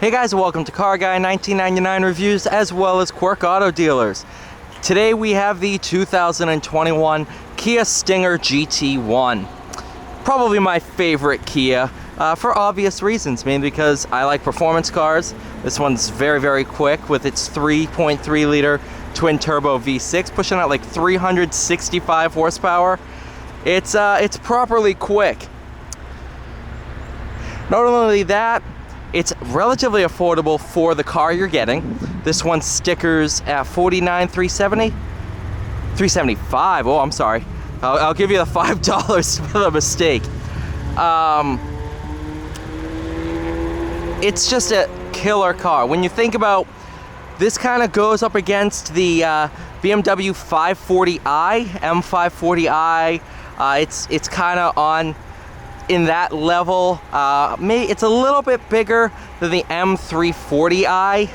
Hey guys, welcome to Car Guy 1999 Reviews as well as Quirk Auto Dealers. Today we have the 2021 Kia Stinger GT1. Probably my favorite Kia for obvious reasons, mainly because I like performance cars. This one's very quick with its 3.3 liter twin turbo V6 pushing out like 365 horsepower. It's properly quick. Not only that, it's relatively affordable for the car you're getting. This one stickers at $49,370? $375. Oh, I'm sorry. I'll give you the $5 for the mistake. It's just a killer car. When you think about, this kind of goes up against the BMW 540i, M540i. It's kind of on in that level. Maybe it's a little bit bigger than the M340i,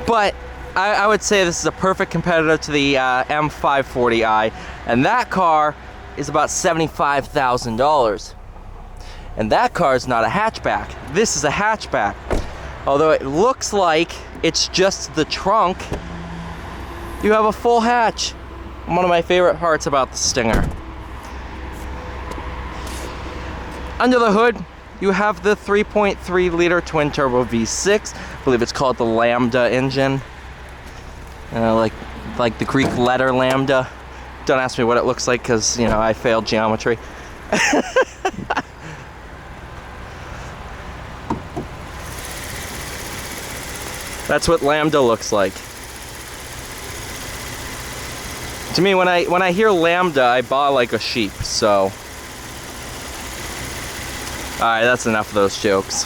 but I would say this is a perfect competitor to the M540i, and that car is about $75,000. And that car is not a hatchback. This is a hatchback. Although it looks like it's just the trunk, you have a full hatch. One of my favorite parts about the Stinger. Under the hood, you have the 3.3 liter twin turbo V6. I believe it's called the Lambda engine. Like the Greek letter Lambda. Don't ask me what it looks like because, you know, I failed geometry. That's what Lambda looks like. To me, when I hear Lambda, I baa like a sheep, so. Alright, that's enough of those jokes.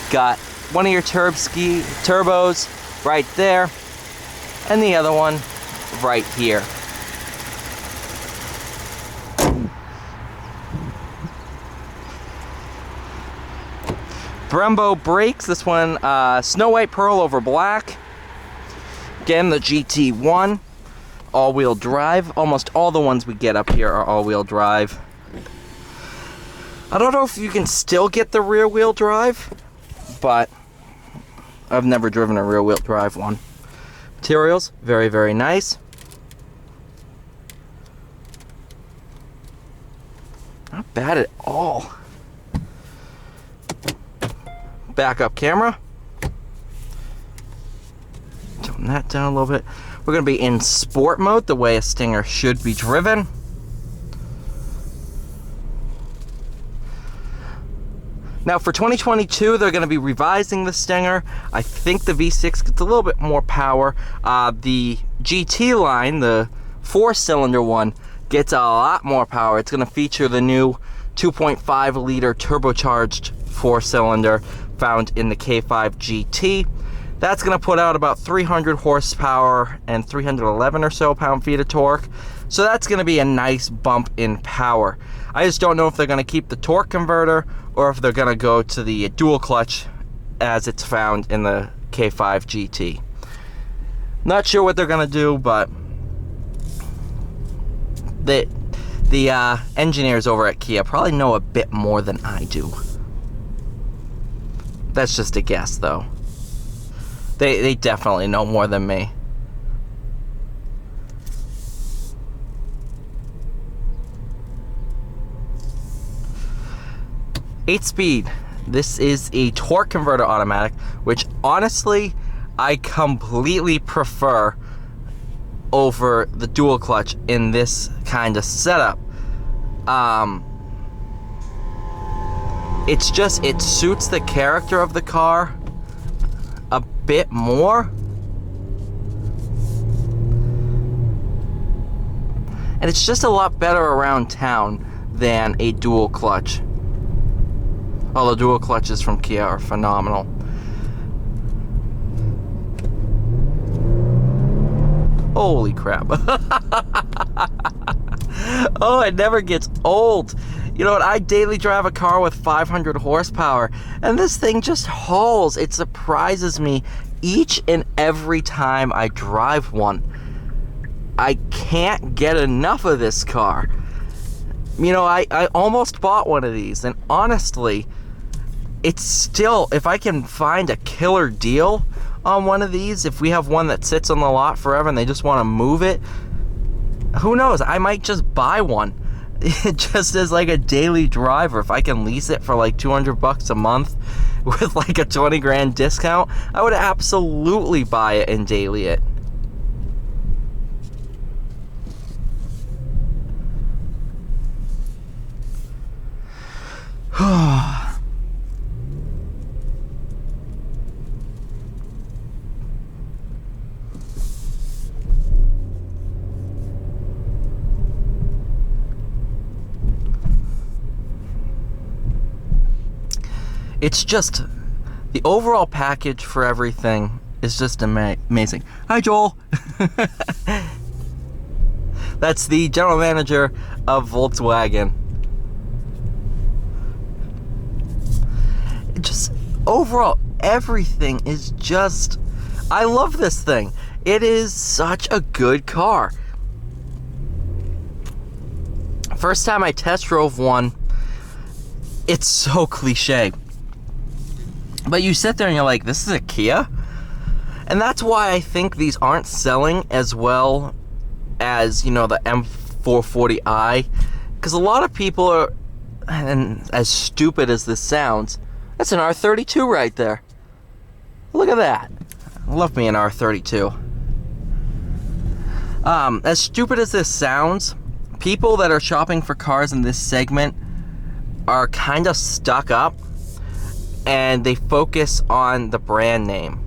Got one of your turbos right there, and the other one right here. Brembo brakes, this one snow white pearl over black. Again, the GT1, all-wheel drive. Almost all the ones we get up here are all-wheel drive. I don't know if you can still get the rear-wheel drive, but I've never driven a rear-wheel drive one. Materials, very nice. Not bad at all. Backup camera. Tone that down a little bit. We're going to be in sport mode, the way a Stinger should be driven. Now for 2022, they're going to be revising the Stinger. I think the V6 gets a little bit more power. The GT line, the 4-cylinder one, gets a lot more power. It's going to feature the new 2.5 liter turbocharged 4-cylinder found in the K5 GT. That's going to put out about 300 horsepower and 311 or so pound-feet of torque. So that's going to be a nice bump in power. I just don't know if they're going to keep the torque converter or if they're going to go to the dual clutch as it's found in the K5 GT. Not sure what they're going to do, but the engineers over at Kia probably know a bit more than I do. That's just a guess, though. They definitely know more than me. Eight-speed. This is a torque converter automatic, which honestly I completely prefer over the dual clutch in this kind of setup. It's just, it suits the character of the car a bit more. And it's just a lot better around town than a dual clutch. Although dual clutches from Kia are phenomenal. Holy crap. Oh, it never gets old. You know what, I daily drive a car with 500 horsepower, and this thing just hauls. It surprises me each and every time I drive one. I can't get enough of this car. You know, I almost bought one of these, and honestly, it's still, if I can find a killer deal on one of these, if we have one that sits on the lot forever and they just want to move it, who knows, I might just buy one just as like a daily driver. If I can lease it for like 200 bucks a month with like a 20 grand discount, I would absolutely buy it and daily it. It's just, the overall package for everything is just amazing. Hi, Joel. That's the general manager of Volkswagen. Just overall, everything is just, I love this thing. It is such a good car. First time I test drove one, it's so cliche. But you sit there and you're like, this is a Kia? And that's why I think these aren't selling as well as, you know, the M440i. Because a lot of people are, and as stupid as this sounds, that's an R32 right there. Look at that. I love me an R32. As stupid as this sounds, people that are shopping for cars in this segment are kind of stuck up, and they focus on the brand name.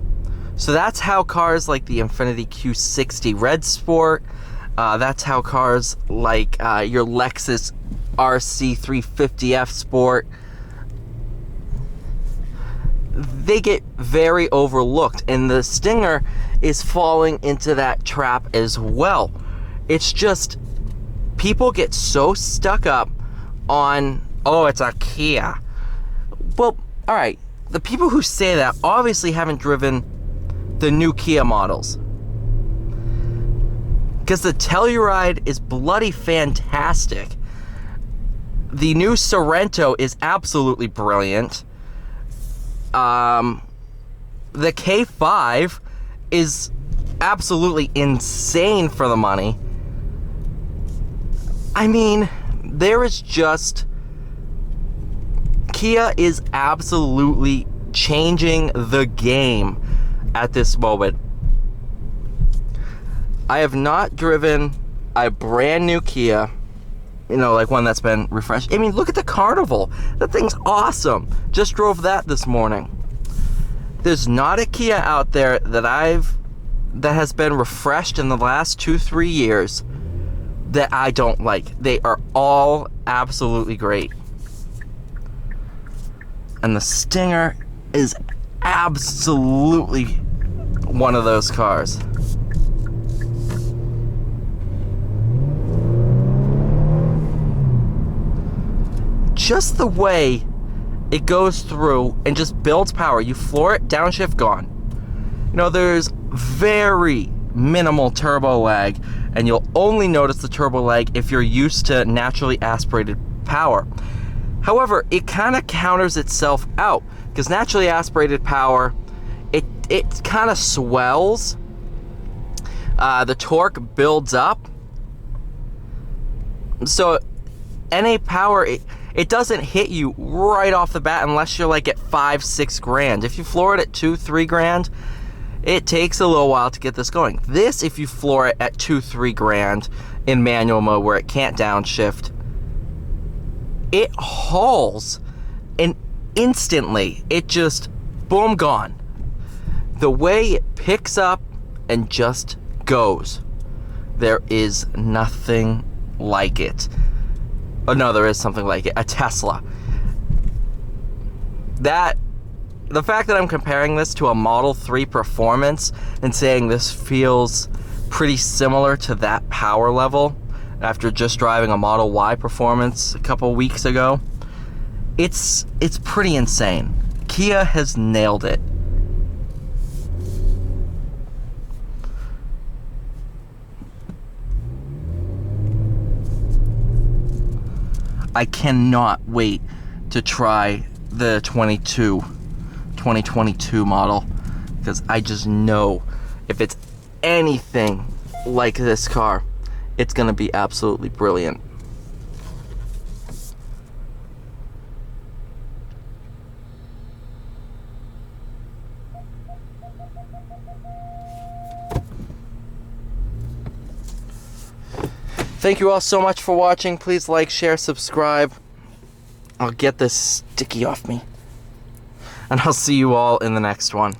So that's how cars like the Infiniti Q60 Red Sport, that's how cars like your Lexus RC350F Sport, they get very overlooked, and the Stinger is falling into that trap as well. It's just, people get so stuck up on, oh, it's a Kia. Well, alright, the people who say that obviously haven't driven the new Kia models. Because the Telluride is bloody fantastic. The new Sorento is absolutely brilliant. The K5 is absolutely insane for the money. I mean, there is just, Kia is absolutely changing the game at this moment. I have not driven a brand new Kia, you know, like one that's been refreshed. I mean, look at the Carnival. That thing's awesome. Just drove that this morning. There's not a Kia out there that has been refreshed in the last 2-3 years that I don't like. They are all absolutely great. And the Stinger is absolutely one of those cars. Just the way it goes through and just builds power. You floor it, downshift, gone. You know, there's very minimal turbo lag, and you'll only notice the turbo lag if you're used to naturally aspirated power. However, it kind of counters itself out, because naturally aspirated power, it kind of swells. The torque builds up. So NA power, it doesn't hit you right off the bat unless you're like at 5-6 grand. If you floor it at 2-3 grand, it takes a little while to get this going. This, if you floor it at 2-3 grand in manual mode where it can't downshift, it hauls, and instantly it just boom, gone. The way it picks up and just goes, there is nothing like it. Oh no, there is something like it. A Tesla. The fact that I'm comparing this to a Model 3 Performance and saying this feels pretty similar to that power level after just driving a Model Y Performance a couple weeks ago, it's pretty insane. Kia has nailed it. I cannot wait to try the 2022 model, because I just know if it's anything like this car, it's gonna be absolutely brilliant. Thank you all so much for watching. Please like, share, subscribe. I'll get this sticky off me. And I'll see you all in the next one.